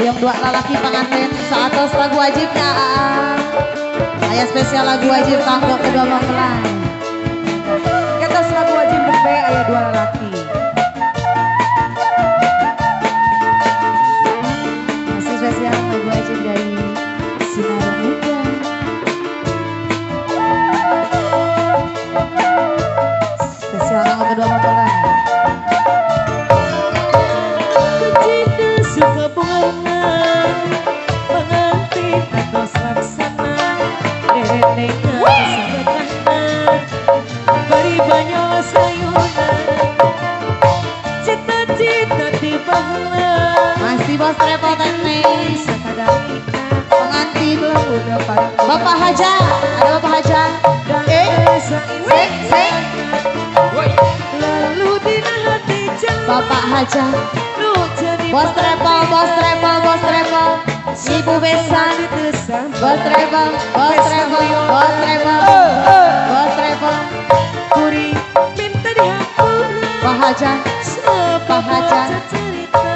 Boyong dua lalaki pengantin seatas lagu wajibnya. Ayah spesial lagu wajib tanggo kedua mempelai. Kita lagu wajib berbe ayah dua lalaki. Masih spesial lagu wajib dari Sinar Muda. Spesial tanggo kedua mempelai. Cinta suka bunga pengantin atau laksana neneknya sahabatana beri banyak sayuran cita-cita tibalah Masih bos repot nih. sekadar Pengantin udah pada Bapak Haja, ada Bapak Haja. Sik. lalu di hati jalan Bapak Haja. lu jadi Bos travel, bos travel, bos travel. Ibu besan. Bos travel, bos travel, bos travel. Bos travel. Puri minta dihapura Pak Haja, Pak Haja.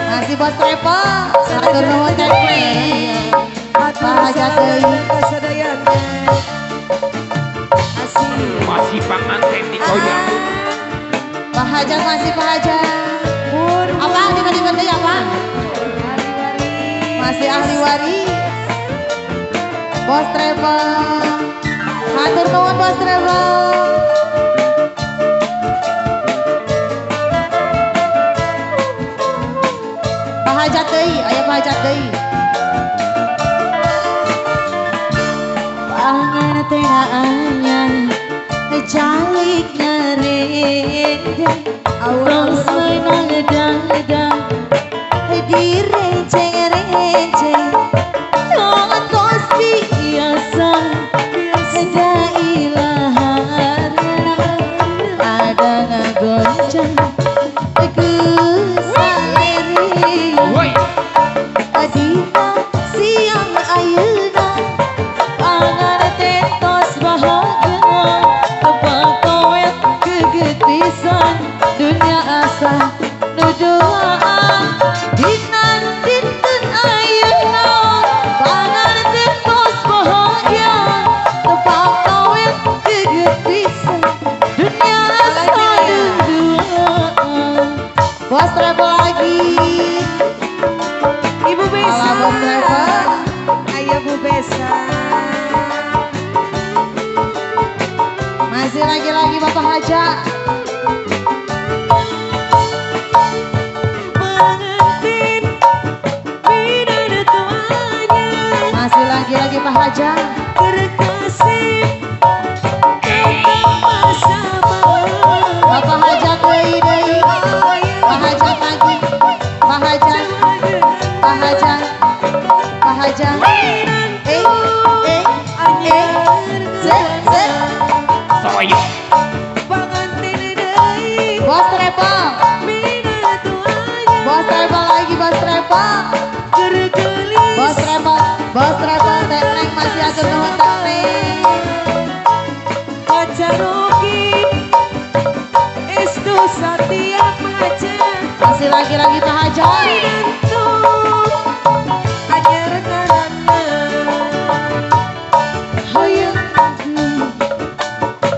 Masih bos travel. Satu nomor teknik. Pak Haja deui. Masih pengantin di koyak. Pak Haja masih Pak Haja. Apa tiba-tiba deui apa? Masih ahli waris. Bos travel. Hatur nuhun bos travel. Pak Hajat deui, aya Pak Hajat deui. Pangatena anyar jalik ngerende aurang senang gedang-gedang direnceng-renceng tangan tos biasa ada ilahan ada ngagoncang kesaleri adina siang ayeuna pangan tentos bahagia apa kawet kegetisan dunia asa nuduaan dinan dinten ayeuna pangan tentos bahagia apa kawet kegetisan dunia asa nuduaan. Bos travel lagi. Ibu Besa Halo, Bos travel. ayah Bu Besa Masih lagi-lagi Bapak Haja. pengantin bidana tuanya Masih lagi-lagi Pak Haja. terkasih sama-sama Bapak Haja deui. Pak Haja lagi. Pak Haja. Pak Haja. Pak Haja. Zek. Soyo. pengantin deui Bos travel. bidana tuanya Bos travel lagi Bos travel. gergelis Bos travel. Bos travel teknik masih atur nuhun teknik. pacaroki estu satia maca Masih lagi-lagi Pak Haja. Pinantu anyar karana Hoyong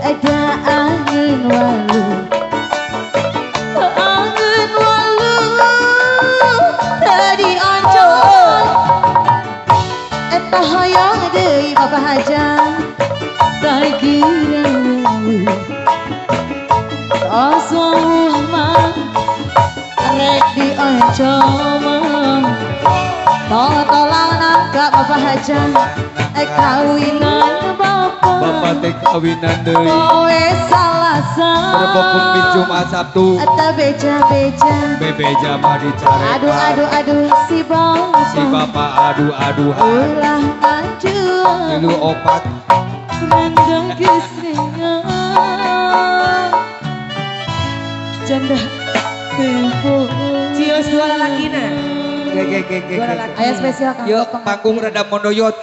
ada angin walu. Angin walu tadi oncom. Eta hoyong deui Bapak Haja. Tak kira tos wawuh mah rek dioncom. Tolong ka Bapak Haja. Kawinan Bapak teh kawinan deui. kowe salasa Berbokun di Jumat Sabtu. eta beja-beja. Bebeja mah dicarekan. Aduh si Si bapak aduh ulah aduh Tilu opat. rendang keseringan janda tempo. cios dua lalakina Ge. Aya spesial kanggo Yuk panggung rada mondoyot.